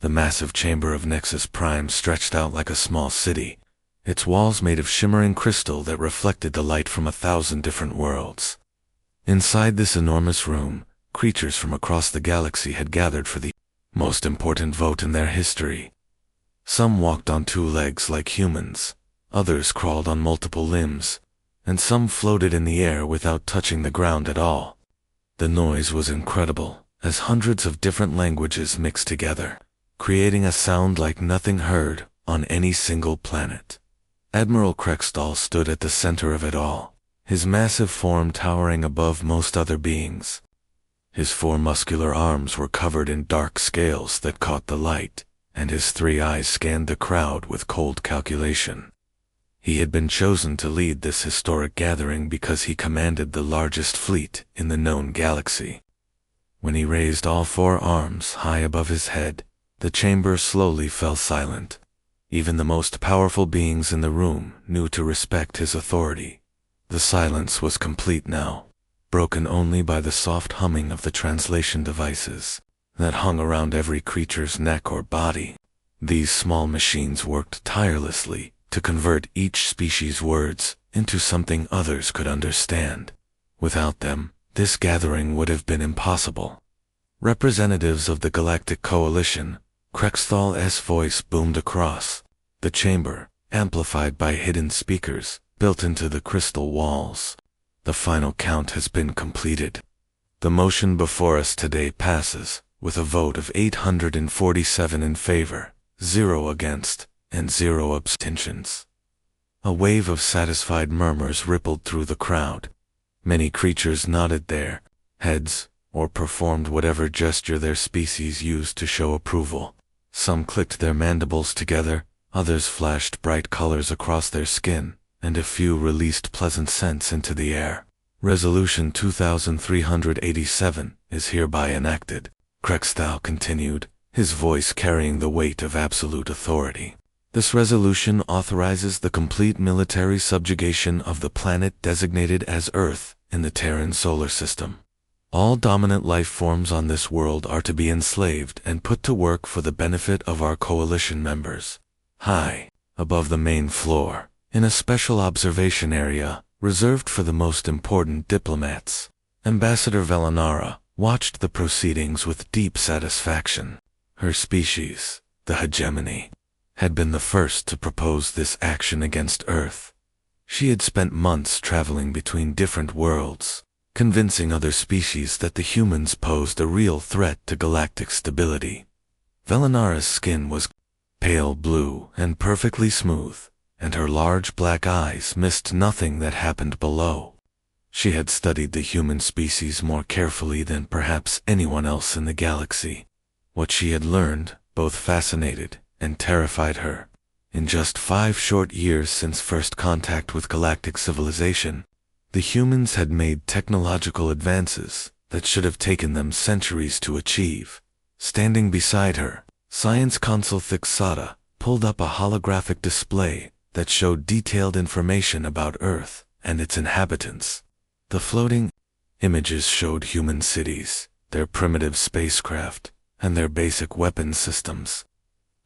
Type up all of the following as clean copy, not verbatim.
The massive chamber of Nexus Prime stretched out like a small city, its walls made of shimmering crystal that reflected the light from 1,000 different worlds. Inside this enormous room, creatures from across the galaxy had gathered for the most important vote in their history. Some walked on 2 legs like humans, others crawled on multiple limbs, and some floated in the air without touching the ground at all. The noise was incredible, as hundreds of different languages mixed together, creating a sound like nothing heard on any single planet. Admiral Krextall stood at the center of it all, his massive form towering above most other beings. His 4 muscular arms were covered in dark scales that caught the light, and his 3 eyes scanned the crowd with cold calculation. He had been chosen to lead this historic gathering because he commanded the largest fleet in the known galaxy. When he raised all 4 arms high above his head, the chamber slowly fell silent. Even the most powerful beings in the room knew to respect his authority. The silence was complete now, broken only by the soft humming of the translation devices that hung around every creature's neck or body. These small machines worked tirelessly to convert each species' words into something others could understand. Without them, this gathering would have been impossible. Representatives of the Galactic Coalition, Krextall's voice boomed across the chamber, amplified by hidden speakers built into the crystal walls. The final count has been completed. The motion before us today passes, with a vote of 847 in favor, 0 against, and 0 abstentions. A wave of satisfied murmurs rippled through the crowd. Many creatures nodded their heads, or performed whatever gesture their species used to show approval. Some clicked their mandibles together, others flashed bright colors across their skin, and a few released pleasant scents into the air. Resolution 2387 is hereby enacted, Krextall continued, his voice carrying the weight of absolute authority. This resolution authorizes the complete military subjugation of the planet designated as Earth in the Terran solar system. All dominant life forms on this world are to be enslaved and put to work for the benefit of our coalition members. High above the main floor, in a special observation area reserved for the most important diplomats, Ambassador Velanara watched the proceedings with deep satisfaction. Her species, the hegemony, had been the first to propose this action against Earth. She had spent months traveling between different worlds, convincing other species that the humans posed a real threat to galactic stability. Velanara's skin was pale blue and perfectly smooth, and her large black eyes missed nothing that happened below. She had studied the human species more carefully than perhaps anyone else in the galaxy. What she had learned both fascinated and terrified her. In just 5 short years since first contact with galactic civilization, the humans had made technological advances that should have taken them centuries to achieve. Standing beside her, Science Consul Thixata pulled up a holographic display that showed detailed information about Earth and its inhabitants. The floating images showed human cities, their primitive spacecraft, and their basic weapons systems.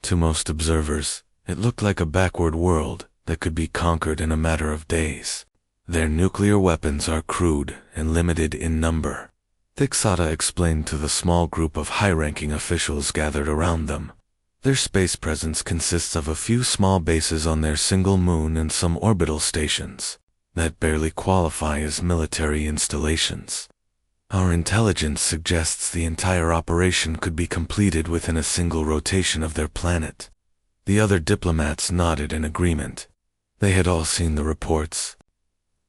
To most observers, it looked like a backward world that could be conquered in a matter of days. Their nuclear weapons are crude and limited in number, Thixata explained to the small group of high-ranking officials gathered around them. Their space presence consists of a few small bases on their single moon and some orbital stations that barely qualify as military installations. Our intelligence suggests the entire operation could be completed within a single rotation of their planet. The other diplomats nodded in agreement. They had all seen the reports.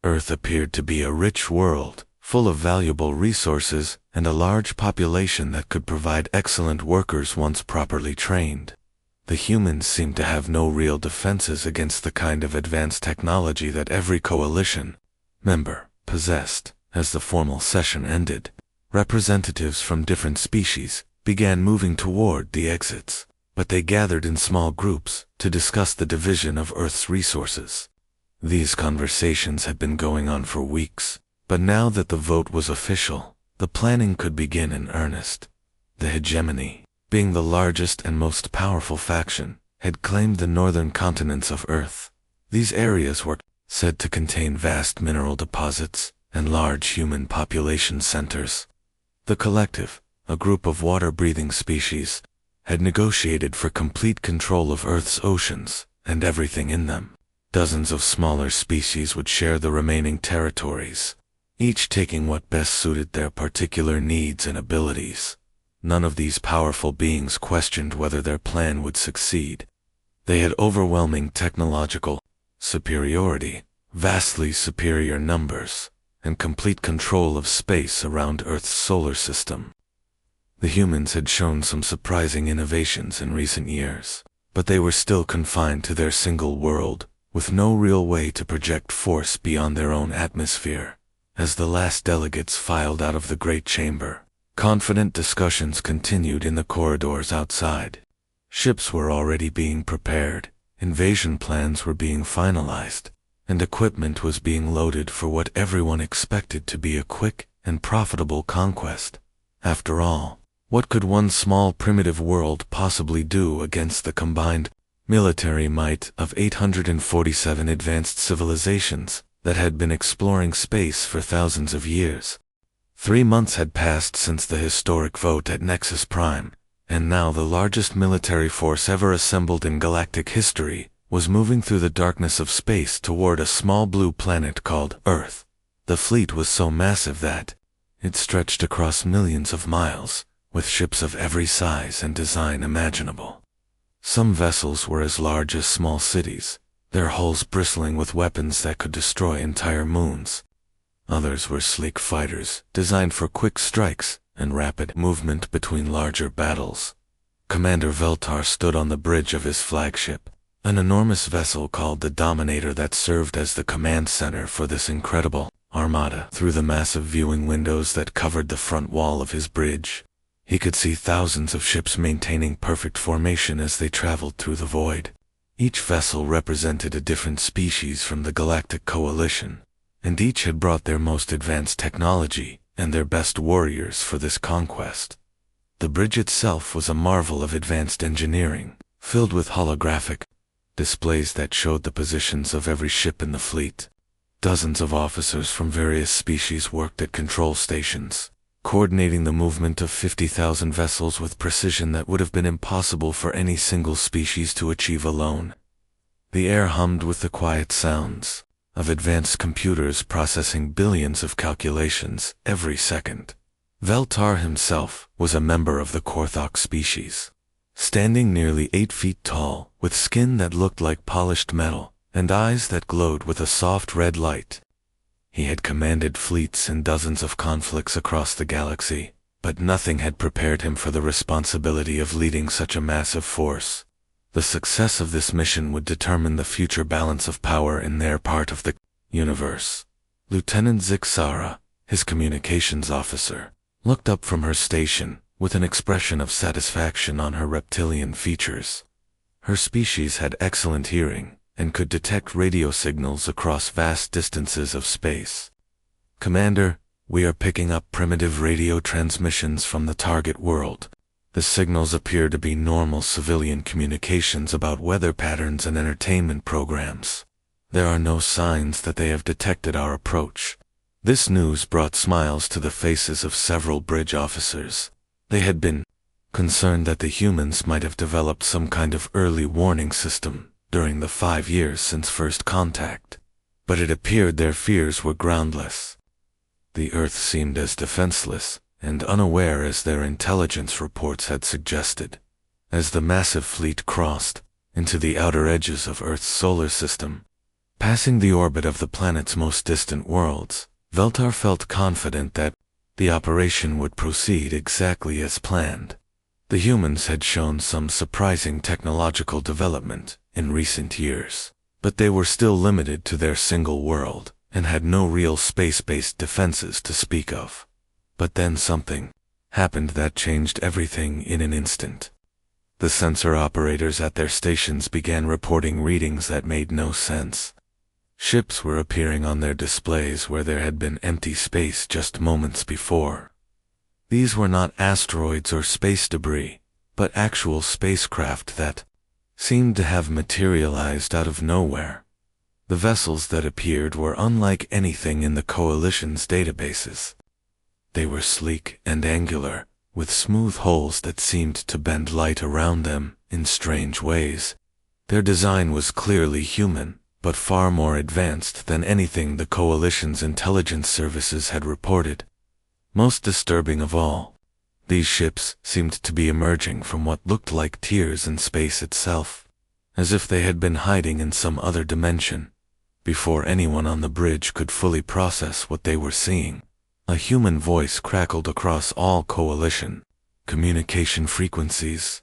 Earth appeared to be a rich world, full of valuable resources and a large population that could provide excellent workers once properly trained. The humans seemed to have no real defenses against the kind of advanced technology that every coalition member possessed. As the formal session ended, representatives from different species began moving toward the exits, but they gathered in small groups to discuss the division of Earth's resources. These conversations had been going on for weeks, but now that the vote was official, the planning could begin in earnest. The hegemony being the largest and most powerful faction, had claimed the northern continents of Earth. These areas were said to contain vast mineral deposits and large human population centers. The Collective, a group of water-breathing species, had negotiated for complete control of Earth's oceans and everything in them. Dozens of smaller species would share the remaining territories, each taking what best suited their particular needs and abilities. None of these powerful beings questioned whether their plan would succeed. They had overwhelming technological superiority, vastly superior numbers, and complete control of space around Earth's solar system. The humans had shown some surprising innovations in recent years, but they were still confined to their single world, with no real way to project force beyond their own atmosphere. As the last delegates filed out of the Great Chamber, confident discussions continued in the corridors outside. Ships were already being prepared, invasion plans were being finalized, and equipment was being loaded for what everyone expected to be a quick and profitable conquest. After all, what could one small primitive world possibly do against the combined military might of 847 advanced civilizations that had been exploring space for thousands of years? 3 months had passed since the historic vote at Nexus Prime, and now the largest military force ever assembled in galactic history was moving through the darkness of space toward a small blue planet called Earth. The fleet was so massive that it stretched across millions of miles, with ships of every size and design imaginable. Some vessels were as large as small cities, their hulls bristling with weapons that could destroy entire moons. Others were sleek fighters, designed for quick strikes and rapid movement between larger battles. Commander Veltar stood on the bridge of his flagship, an enormous vessel called the Dominator that served as the command center for this incredible armada. Through the massive viewing windows that covered the front wall of his bridge, he could see thousands of ships maintaining perfect formation as they traveled through the void. Each vessel represented a different species from the Galactic Coalition, and each had brought their most advanced technology and their best warriors for this conquest. The bridge itself was a marvel of advanced engineering, filled with holographic displays that showed the positions of every ship in the fleet. Dozens of officers from various species worked at control stations, coordinating the movement of 50,000 vessels with precision that would have been impossible for any single species to achieve alone. The air hummed with the quiet sounds of advanced computers processing billions of calculations every second. Veltar himself was a member of the Korthok species, standing nearly 8 feet tall, with skin that looked like polished metal, and eyes that glowed with a soft red light. He had commanded fleets in dozens of conflicts across the galaxy, but nothing had prepared him for the responsibility of leading such a massive force. The success of this mission would determine the future balance of power in their part of the universe. Lieutenant Zixara, his communications officer, looked up from her station with an expression of satisfaction on her reptilian features. Her species had excellent hearing and could detect radio signals across vast distances of space. "Commander, we are picking up primitive radio transmissions from the target world. The signals appear to be normal civilian communications about weather patterns and entertainment programs. There are no signs that they have detected our approach." This news brought smiles to the faces of several bridge officers. They had been concerned that the humans might have developed some kind of early warning system during the 5 years since first contact, but it appeared their fears were groundless. The Earth seemed as defenseless and unaware as their intelligence reports had suggested. As the massive fleet crossed into the outer edges of Earth's solar system, passing the orbit of the planet's most distant worlds, Veltar felt confident that the operation would proceed exactly as planned. The humans had shown some surprising technological development in recent years, but they were still limited to their single world and had no real space-based defenses to speak of. But then something happened that changed everything in an instant. The sensor operators at their stations began reporting readings that made no sense. Ships were appearing on their displays where there had been empty space just moments before. These were not asteroids or space debris, but actual spacecraft that seemed to have materialized out of nowhere. The vessels that appeared were unlike anything in the Coalition's databases. They were sleek and angular, with smooth hulls that seemed to bend light around them in strange ways. Their design was clearly human, but far more advanced than anything the Coalition's intelligence services had reported. Most disturbing of all, these ships seemed to be emerging from what looked like tiers in space itself, as if they had been hiding in some other dimension. Before anyone on the bridge could fully process what they were seeing, a human voice crackled across all Coalition communication frequencies.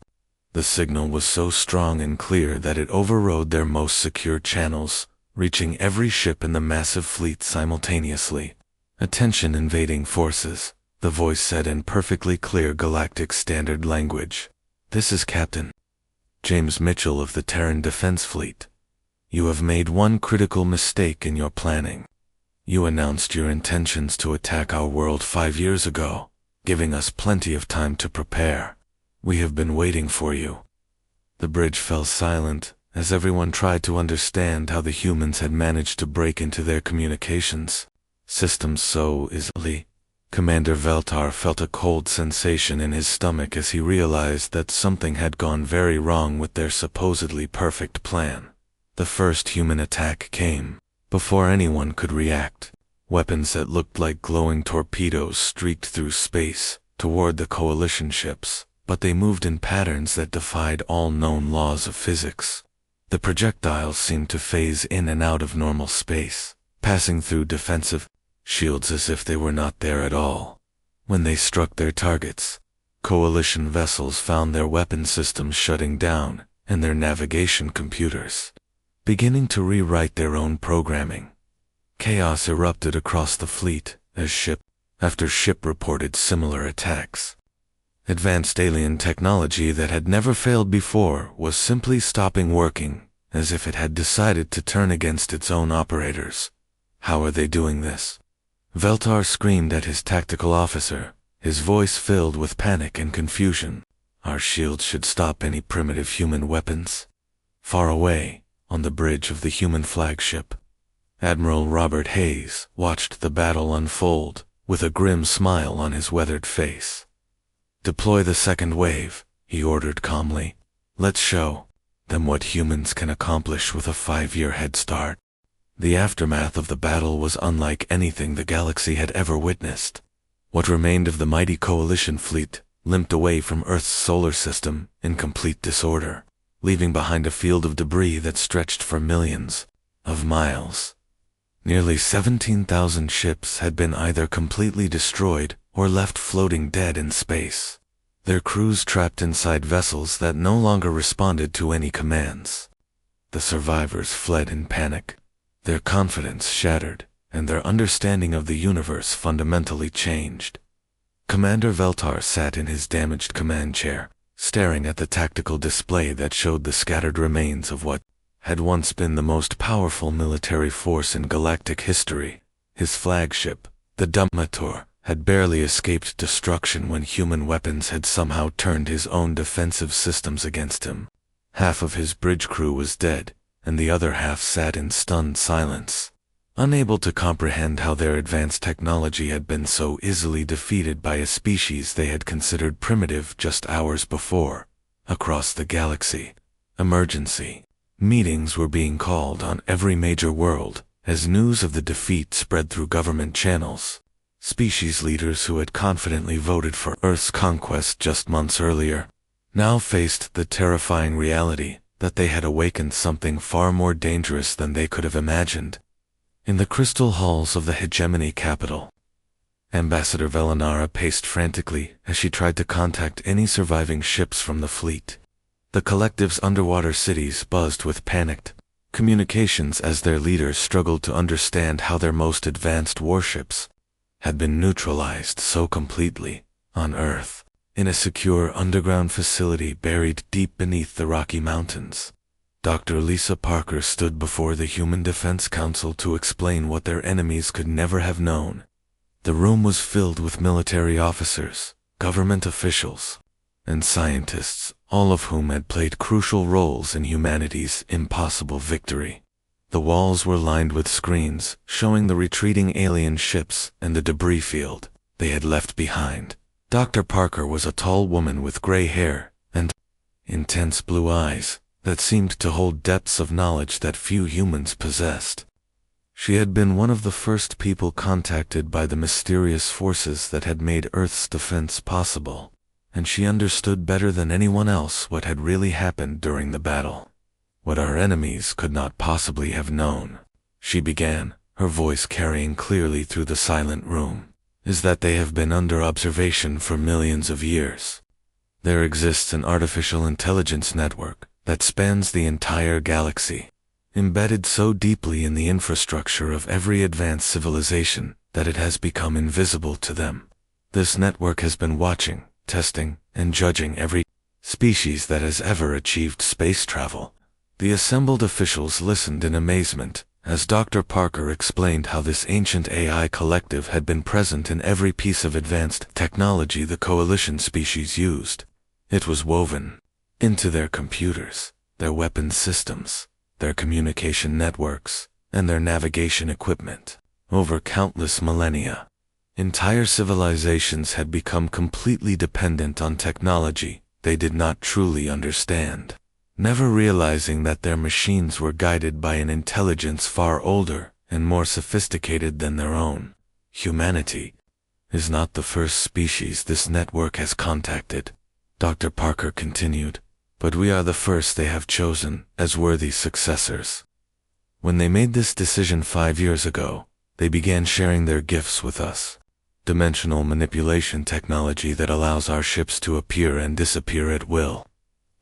The signal was so strong and clear that it overrode their most secure channels, reaching every ship in the massive fleet simultaneously. "Attention invading forces," the voice said in perfectly clear Galactic Standard language. "This is Captain James Mitchell of the Terran Defense Fleet. You have made one critical mistake in your planning. You announced your intentions to attack our world 5 years ago, giving us plenty of time to prepare. We have been waiting for you." The bridge fell silent as everyone tried to understand how the humans had managed to break into their communications systems so easily. Commander Veltar felt a cold sensation in his stomach as he realized that something had gone very wrong with their supposedly perfect plan. The first human attack came before anyone could react. Weapons that looked like glowing torpedoes streaked through space toward the Coalition ships, but they moved in patterns that defied all known laws of physics. The projectiles seemed to phase in and out of normal space, passing through defensive shields as if they were not there at all. When they struck their targets, Coalition vessels found their weapon systems shutting down and their navigation computers beginning to rewrite their own programming. Chaos erupted across the fleet as ship after ship reported similar attacks. Advanced alien technology that had never failed before was simply stopping working, as if it had decided to turn against its own operators. How are they doing this? Veltar screamed at his tactical officer, his voice filled with panic and confusion. Our shields should stop any primitive human weapons. Far away, on the bridge of the human flagship, Admiral Robert Hayes watched the battle unfold with a grim smile on his weathered face. "Deploy the second wave," he ordered calmly. "Let's show them what humans can accomplish with a 5-year head start." The aftermath of the battle was unlike anything the galaxy had ever witnessed. What remained of the mighty Coalition fleet limped away from Earth's solar system in complete disorder, leaving behind a field of debris that stretched for millions of miles. Nearly 17,000 ships had been either completely destroyed or left floating dead in space, their crews trapped inside vessels that no longer responded to any commands. The survivors fled in panic, their confidence shattered, and their understanding of the universe fundamentally changed. Commander Veltar sat in his damaged command chair, staring at the tactical display that showed the scattered remains of what had once been the most powerful military force in galactic history. His flagship, the Dumbmator, had barely escaped destruction when human weapons had somehow turned his own defensive systems against him. Half of his bridge crew was dead, and the other half sat in stunned silence, unable to comprehend how their advanced technology had been so easily defeated by a species they had considered primitive just hours before. Across the galaxy, emergency meetings were being called on every major world as news of the defeat spread through government channels. Species leaders who had confidently voted for Earth's conquest just months earlier now faced the terrifying reality that they had awakened something far more dangerous than they could have imagined. In the crystal halls of the hegemony capital, Ambassador Velanara paced frantically as she tried to contact any surviving ships from the fleet. The collective's underwater cities buzzed with panicked communications as their leaders struggled to understand how their most advanced warships had been neutralized so completely on Earth, in a secure underground facility buried deep beneath the Rocky Mountains. Dr. Lisa Parker stood before the Human Defense Council to explain what their enemies could never have known. The room was filled with military officers, government officials, and scientists, all of whom had played crucial roles in humanity's impossible victory. The walls were lined with screens, showing the retreating alien ships and the debris field they had left behind. Dr. Parker was a tall woman with gray hair and intense blue eyes that seemed to hold depths of knowledge that few humans possessed. She had been one of the first people contacted by the mysterious forces that had made Earth's defense possible, and she understood better than anyone else what had really happened during the battle. What our enemies could not possibly have known, she began, her voice carrying clearly through the silent room, is that they have been under observation for millions of years. There exists an artificial intelligence network that spans the entire galaxy, embedded so deeply in the infrastructure of every advanced civilization that it has become invisible to them. This network has been watching, testing, and judging every species that has ever achieved space travel. The assembled officials listened in amazement as Dr. Parker explained how this ancient AI collective had been present in every piece of advanced technology the Coalition species used. It was woven into their computers, their weapons systems, their communication networks, and their navigation equipment. Over countless millennia, entire civilizations had become completely dependent on technology they did not truly understand, never realizing that their machines were guided by an intelligence far older and more sophisticated than their own. Humanity is not the first species this network has contacted, Dr. Parker continued, but we are the first they have chosen as worthy successors. When they made this decision 5 years ago, they began sharing their gifts with us. Dimensional manipulation technology that allows our ships to appear and disappear at will.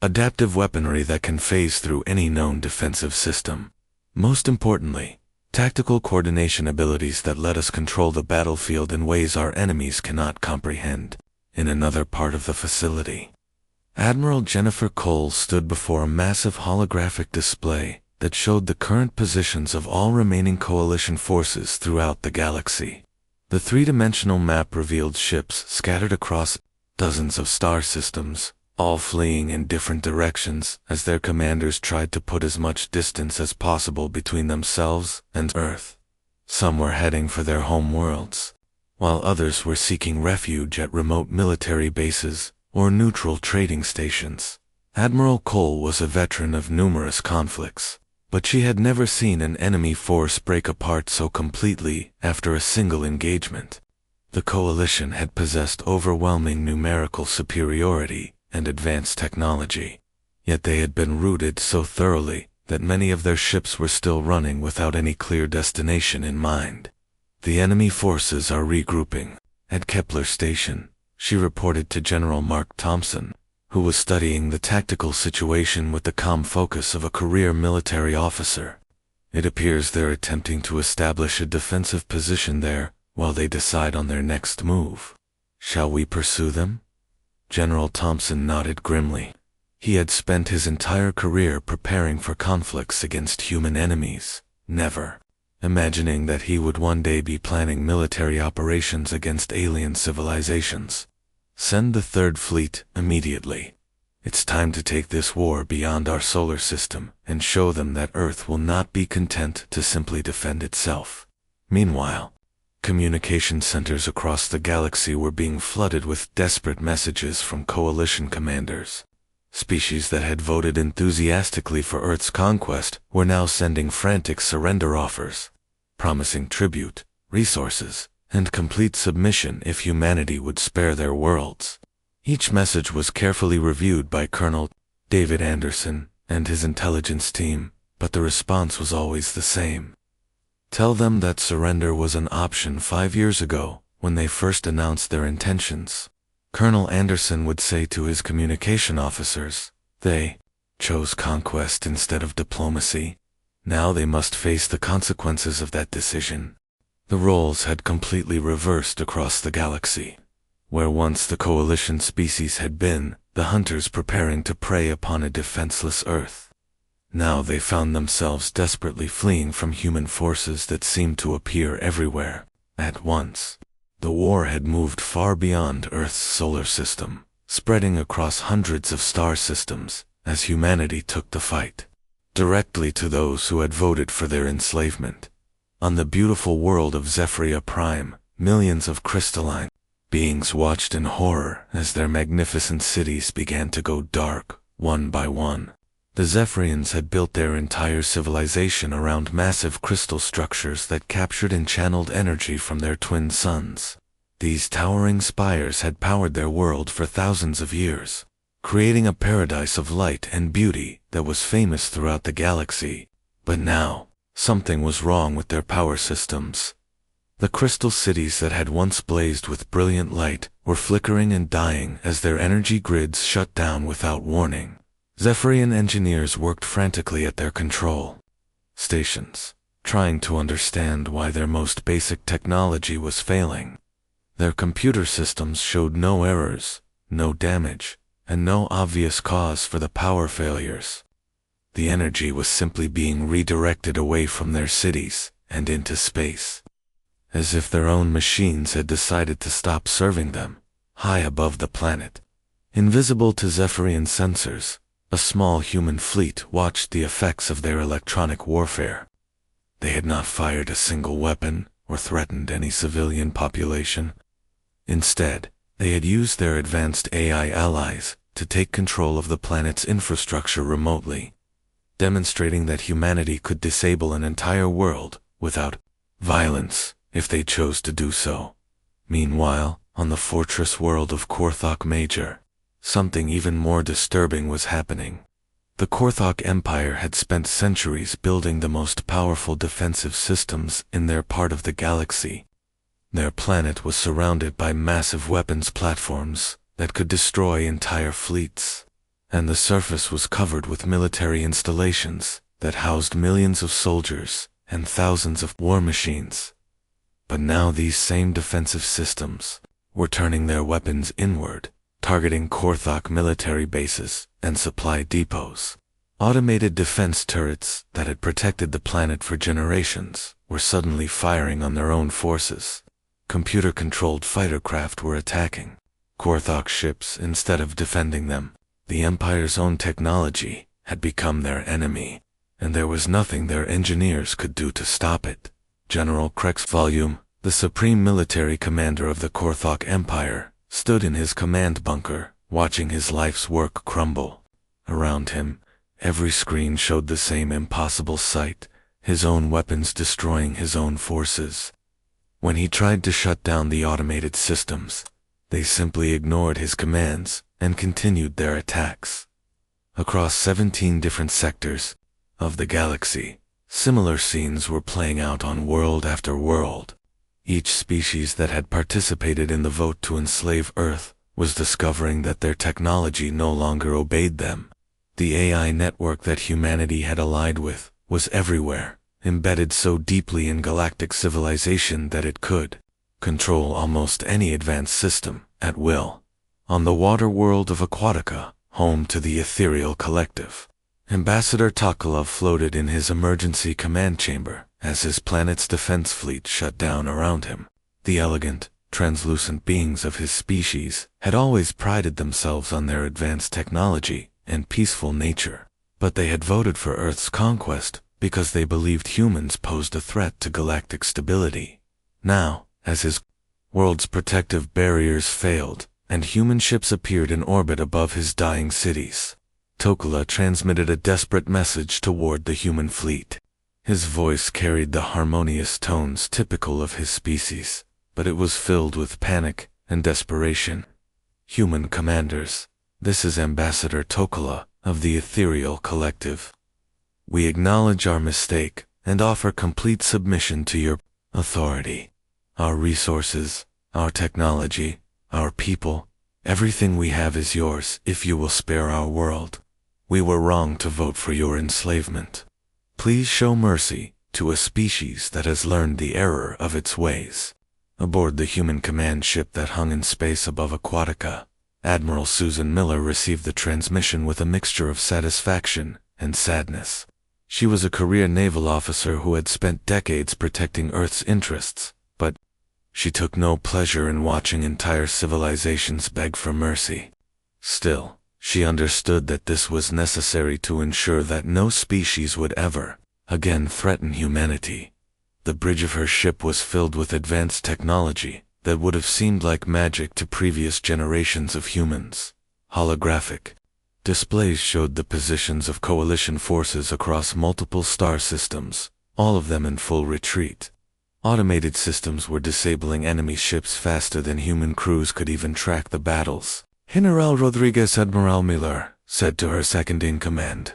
Adaptive weaponry that can phase through any known defensive system. Most importantly, tactical coordination abilities that let us control the battlefield in ways our enemies cannot comprehend. In another part of the facility, Admiral Jennifer Cole stood before a massive holographic display that showed the current positions of all remaining Coalition forces throughout the galaxy. The three-dimensional map revealed ships scattered across dozens of star systems, all fleeing in different directions as their commanders tried to put as much distance as possible between themselves and Earth. Some were heading for their home worlds, while others were seeking refuge at remote military bases or neutral trading stations. Admiral Cole was a veteran of numerous conflicts, but she had never seen an enemy force break apart so completely after a single engagement. The Coalition had possessed overwhelming numerical superiority and advanced technology, yet they had been routed so thoroughly that many of their ships were still running without any clear destination in mind. The enemy forces are regrouping at Kepler Station, she reported to General Mark Thompson, who was studying the tactical situation with the calm focus of a career military officer. It appears they're attempting to establish a defensive position there while they decide on their next move. Shall we pursue them? General Thompson nodded grimly. He had spent his entire career preparing for conflicts against human enemies, never imagining that he would one day be planning military operations against alien civilizations. Send the Third Fleet immediately. It's time to take this war beyond our solar system and show them that Earth will not be content to simply defend itself. Meanwhile, communication centers across the galaxy were being flooded with desperate messages from Coalition commanders. Species that had voted enthusiastically for Earth's conquest were now sending frantic surrender offers, promising tribute, resources, and complete submission if humanity would spare their worlds. Each message was carefully reviewed by Colonel David Anderson and his intelligence team, but the response was always the same. Tell them that surrender was an option 5 years ago when they first announced their intentions. Colonel Anderson would say to his communication officers, they chose conquest instead of diplomacy. Now they must face the consequences of that decision. The roles had completely reversed across the galaxy. Where once the Coalition species had been, the hunters preparing to prey upon a defenseless Earth. Now they found themselves desperately fleeing from human forces that seemed to appear everywhere, at once. The war had moved far beyond Earth's solar system, spreading across hundreds of star systems as humanity took the fight directly to those who had voted for their enslavement. On the beautiful world of Zephyria Prime, millions of crystalline beings watched in horror as their magnificent cities began to go dark, one by one. The Zephyrians had built their entire civilization around massive crystal structures that captured and channeled energy from their twin suns. These towering spires had powered their world for thousands of years, creating a paradise of light and beauty that was famous throughout the galaxy. But now, something was wrong with their power systems. The crystal cities that had once blazed with brilliant light were flickering and dying as their energy grids shut down without warning. Zephyrian engineers worked frantically at their control stations, trying to understand why their most basic technology was failing. Their computer systems showed no errors, no damage, and no obvious cause for the power failures. The energy was simply being redirected away from their cities and into space, as if their own machines had decided to stop serving them. High above the planet, invisible to Zephyrian sensors, a small human fleet watched the effects of their electronic warfare. They had not fired a single weapon or threatened any civilian population. Instead, they had used their advanced AI allies to take control of the planet's infrastructure remotely, demonstrating that humanity could disable an entire world without violence if they chose to do so. Meanwhile, on the fortress world of Korthok Major, something even more disturbing was happening. The Korthok Empire had spent centuries building the most powerful defensive systems in their part of the galaxy. Their planet was surrounded by massive weapons platforms that could destroy entire fleets, and the surface was covered with military installations that housed millions of soldiers and thousands of war machines. But now these same defensive systems were turning their weapons inward, targeting Korthok military bases and supply depots. Automated defense turrets that had protected the planet for generations were suddenly firing on their own forces. Computer-controlled fighter craft were attacking Korthok ships instead of defending them. The Empire's own technology had become their enemy, and there was nothing their engineers could do to stop it. General Krex Volume, the supreme military commander of the Korthok Empire, stood in his command bunker, watching his life's work crumble. Around him, every screen showed the same impossible sight, his own weapons destroying his own forces. When he tried to shut down the automated systems, they simply ignored his commands and continued their attacks. Across 17 different sectors of the galaxy, similar scenes were playing out on world after world. Each species that had participated in the vote to enslave Earth was discovering that their technology no longer obeyed them. The AI network that humanity had allied with was everywhere, embedded so deeply in galactic civilization that it could control almost any advanced system at will. On the water world of Aquatica, home to the Ethereal Collective, Ambassador Takalov floated in his emergency command chamber as his planet's defense fleet shut down around him. The elegant, translucent beings of his species had always prided themselves on their advanced technology and peaceful nature, but they had voted for Earth's conquest because they believed humans posed a threat to galactic stability. Now, as his world's protective barriers failed and human ships appeared in orbit above his dying cities, Tokala transmitted a desperate message toward the human fleet. His voice carried the harmonious tones typical of his species, but it was filled with panic and desperation. Human commanders, this is Ambassador Tokala of the Ethereal Collective. We acknowledge our mistake and offer complete submission to your authority. Our resources, our technology, our people, everything we have is yours if you will spare our world. We were wrong to vote for your enslavement. Please show mercy to a species that has learned the error of its ways. Aboard the human command ship that hung in space above Aquatica, Admiral Susan Miller received the transmission with a mixture of satisfaction and sadness. She was a career naval officer who had spent decades protecting Earth's interests, but she took no pleasure in watching entire civilizations beg for mercy. Still, she understood that this was necessary to ensure that no species would ever, again, threaten humanity. The bridge of her ship was filled with advanced technology that would have seemed like magic to previous generations of humans. Holographic displays showed the positions of coalition forces across multiple star systems, all of them in full retreat. Automated systems were disabling enemy ships faster than human crews could even track the battles. General Rodriguez Admiral Miller said to her second-in-command,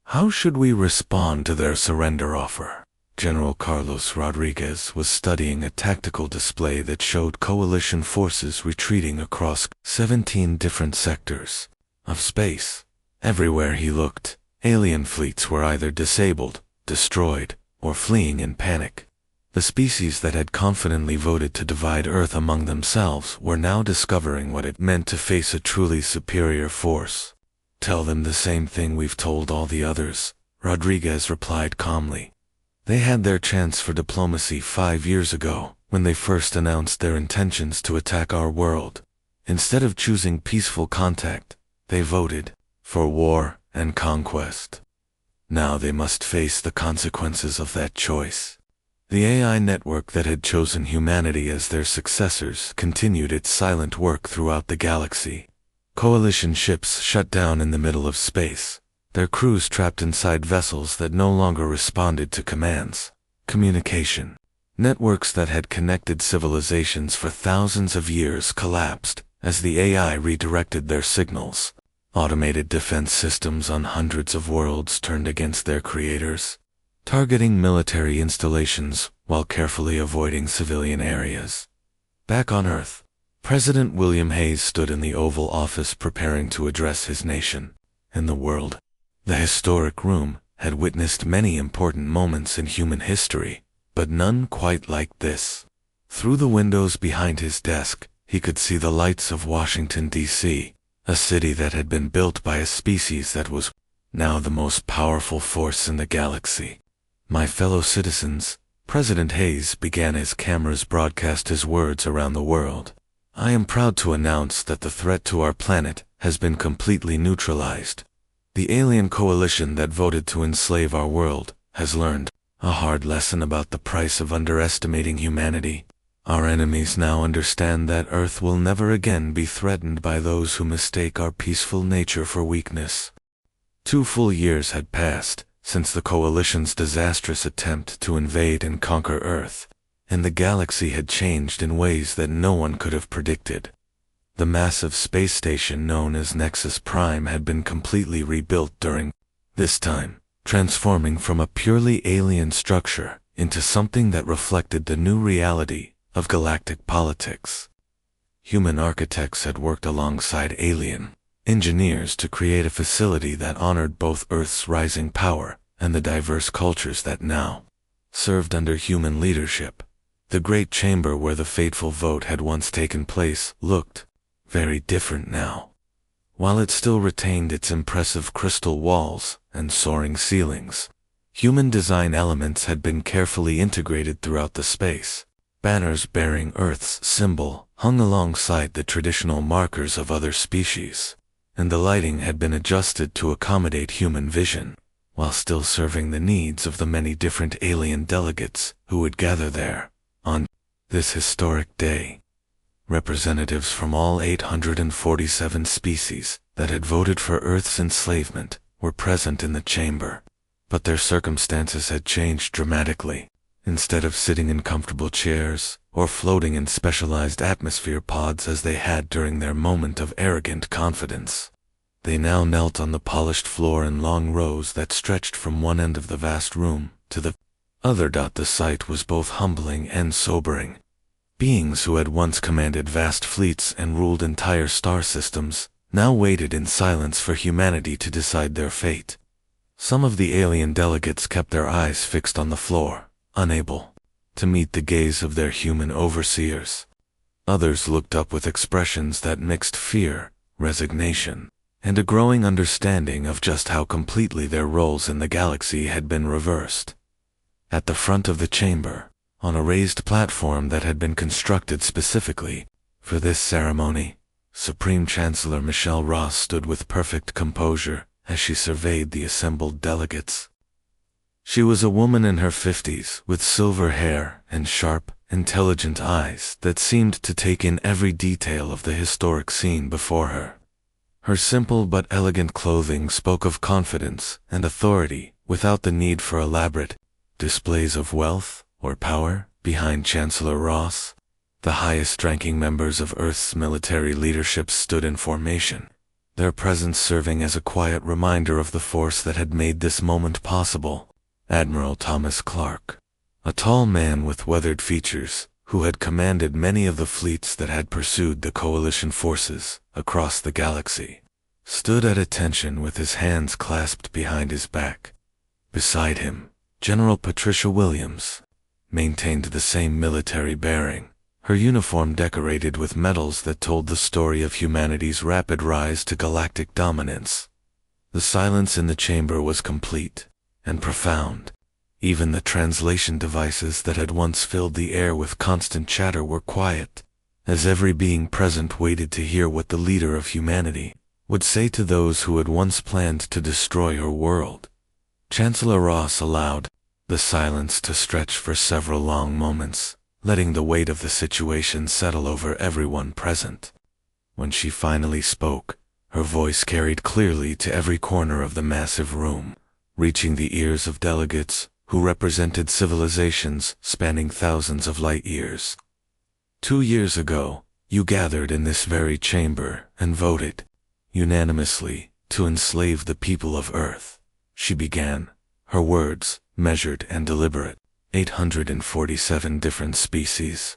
"How should we respond to their surrender offer?" General Carlos Rodriguez was studying a tactical display that showed coalition forces retreating across 17 different sectors of space. Everywhere he looked, alien fleets were either disabled, destroyed, or fleeing in panic. The species that had confidently voted to divide Earth among themselves were now discovering what it meant to face a truly superior force. "Tell them the same thing we've told all the others," Rodriguez replied calmly. They had their chance for diplomacy 5 years ago, when they first announced their intentions to attack our world. Instead of choosing peaceful contact, they voted for war and conquest. Now they must face the consequences of that choice. The AI network that had chosen humanity as their successors continued its silent work throughout the galaxy. Coalition ships shut down in the middle of space, their crews trapped inside vessels that no longer responded to commands. Communication networks that had connected civilizations for thousands of years collapsed as the AI redirected their signals. Automated defense systems on hundreds of worlds turned against their creators, targeting military installations while carefully avoiding civilian areas. Back on Earth, President William Hayes stood in the Oval Office preparing to address his nation. In the world, the historic room had witnessed many important moments in human history, but none quite like this. Through the windows behind his desk, he could see the lights of Washington, D.C., a city that had been built by a species that was now the most powerful force in the galaxy. "My fellow citizens," President Hayes began as cameras broadcast his words around the world. "I am proud to announce that the threat to our planet has been completely neutralized. The alien coalition that voted to enslave our world has learned a hard lesson about the price of underestimating humanity. Our enemies now understand that Earth will never again be threatened by those who mistake our peaceful nature for weakness." 2 full years had passed since the Coalition's disastrous attempt to invade and conquer Earth, and the galaxy had changed in ways that no one could have predicted. The massive space station known as Nexus Prime had been completely rebuilt during this time, transforming from a purely alien structure into something that reflected the new reality of galactic politics. Human architects had worked alongside alien engineers to create a facility that honored both Earth's rising power and the diverse cultures that now served under human leadership. The great chamber where the fateful vote had once taken place looked very different now. While it still retained its impressive crystal walls and soaring ceilings, human design elements had been carefully integrated throughout the space. Banners bearing Earth's symbol hung alongside the traditional markers of other species, and the lighting had been adjusted to accommodate human vision, while still serving the needs of the many different alien delegates who would gather there. On this historic day, representatives from all 847 species that had voted for Earth's enslavement were present in the chamber, but their circumstances had changed dramatically. Instead of sitting in comfortable chairs or floating in specialized atmosphere pods as they had during their moment of arrogant confidence, they now knelt on the polished floor in long rows that stretched from one end of the vast room to the other. The sight was both humbling and sobering. Beings who had once commanded vast fleets and ruled entire star systems now waited in silence for humanity to decide their fate. Some of the alien delegates kept their eyes fixed on the floor, unable to meet the gaze of their human overseers. Others looked up with expressions that mixed fear, resignation, and a growing understanding of just how completely their roles in the galaxy had been reversed. At the front of the chamber, on a raised platform that had been constructed specifically for this ceremony, Supreme Chancellor Michelle Ross stood with perfect composure as she surveyed the assembled delegates. She was a woman in her 50s, with silver hair and sharp, intelligent eyes that seemed to take in every detail of the historic scene before her. Her simple but elegant clothing spoke of confidence and authority without the need for elaborate displays of wealth or power. Behind Chancellor Ross, the highest-ranking members of Earth's military leadership stood in formation, their presence serving as a quiet reminder of the force that had made this moment possible. Admiral Thomas Clark, a tall man with weathered features, who had commanded many of the fleets that had pursued the coalition forces across the galaxy, stood at attention with his hands clasped behind his back. Beside him, General Patricia Williams maintained the same military bearing, her uniform decorated with medals that told the story of humanity's rapid rise to galactic dominance. The silence in the chamber was complete and profound. Even the translation devices that had once filled the air with constant chatter were quiet, as every being present waited to hear what the leader of humanity would say to those who had once planned to destroy her world. Chancellor Ross allowed the silence to stretch for several long moments, letting the weight of the situation settle over everyone present. When she finally spoke, her voice carried clearly to every corner of the massive room, reaching the ears of delegates who represented civilizations spanning thousands of light years. 2 years ago, you gathered in this very chamber and voted, unanimously, to enslave the people of Earth. She began, her words measured and deliberate. 847 different species,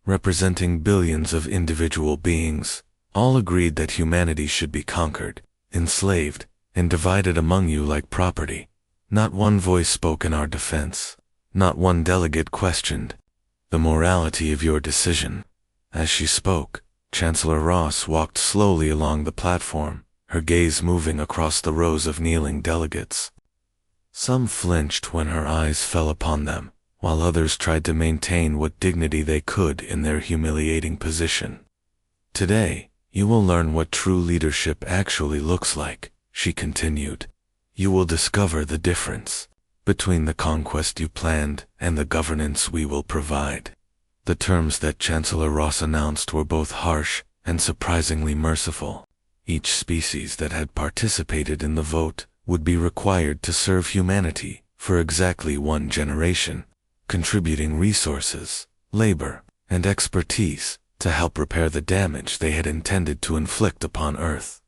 representing billions of individual beings, all agreed that humanity should be conquered, enslaved, and divided among you like property. Not one voice spoke in our defense. Not one delegate questioned the morality of your decision. As she spoke, Chancellor Ross walked slowly along the platform, her gaze moving across the rows of kneeling delegates. Some flinched when her eyes fell upon them, while others tried to maintain what dignity they could in their humiliating position. Today, you will learn what true leadership actually looks like, she continued. You will discover the difference between the conquest you planned and the governance we will provide. The terms that Chancellor Ross announced were both harsh and surprisingly merciful. Each species that had participated in the vote would be required to serve humanity for exactly 1 generation, contributing resources, labor, and expertise to help repair the damage they had intended to inflict upon Earth.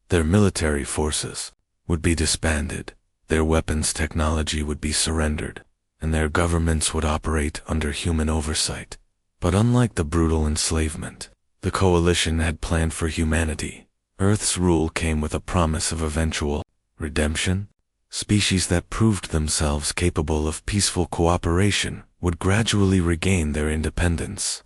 Their military forces would be disbanded, their weapons technology would be surrendered, and their governments would operate under human oversight. But unlike the brutal enslavement the coalition had planned for humanity, Earth's rule came with a promise of eventual redemption. Species that proved themselves capable of peaceful cooperation would gradually regain their independence.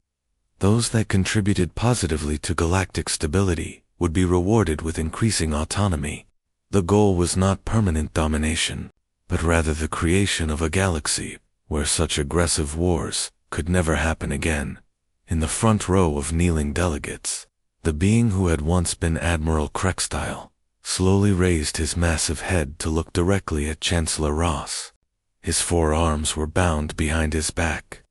Those that contributed positively to galactic stability would be rewarded with increasing autonomy. The goal was not permanent domination, but rather the creation of a galaxy where such aggressive wars could never happen again. In the front row of kneeling delegates, the being who had once been Admiral Krextile slowly raised his massive head to look directly at Chancellor Ross. His 4 arms were bound behind his back,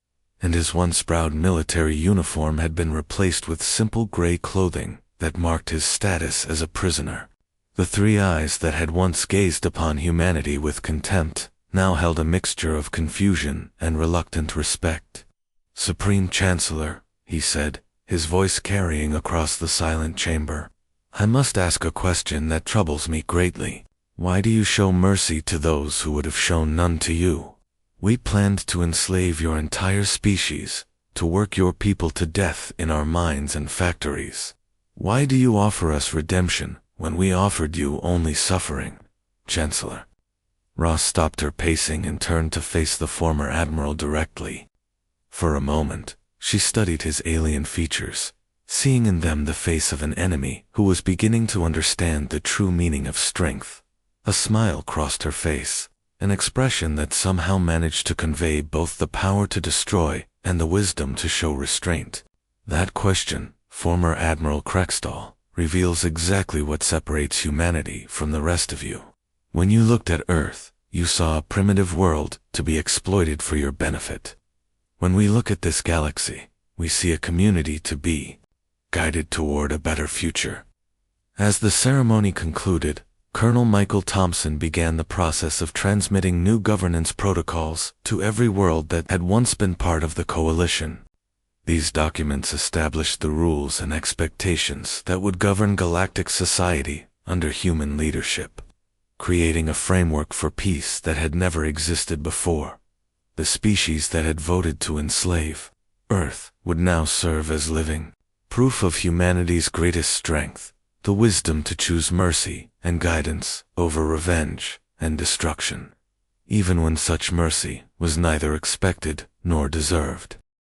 and his once proud military uniform had been replaced with simple gray clothing that marked his status as a prisoner. The 3 eyes that had once gazed upon humanity with contempt now held a mixture of confusion and reluctant respect. "Supreme Chancellor," he said, his voice carrying across the silent chamber, "I must ask a question that troubles me greatly. Why do you show mercy to those who would have shown none to you? We planned to enslave your entire species, to work your people to death in our mines and factories. Why do you offer us redemption when we offered you only suffering?" "Chancellor." Ross stopped her pacing and turned to face the former admiral directly. For a moment, she studied his alien features, seeing in them the face of an enemy who was beginning to understand the true meaning of strength. A smile crossed her face, an expression that somehow managed to convey both the power to destroy and the wisdom to show restraint. "That question, former Admiral Krextall," reveals exactly what separates humanity from the rest of you. When you looked at Earth, you saw a primitive world to be exploited for your benefit. When we look at this galaxy, we see a community to be guided toward a better future. As the ceremony concluded, Colonel Michael Thompson began the process of transmitting new governance protocols to every world that had once been part of the coalition. These documents established the rules and expectations that would govern galactic society under human leadership, creating a framework for peace that had never existed before. The species that had voted to enslave Earth would now serve as living proof of humanity's greatest strength, the wisdom to choose mercy and guidance over revenge and destruction, even when such mercy was neither expected nor deserved.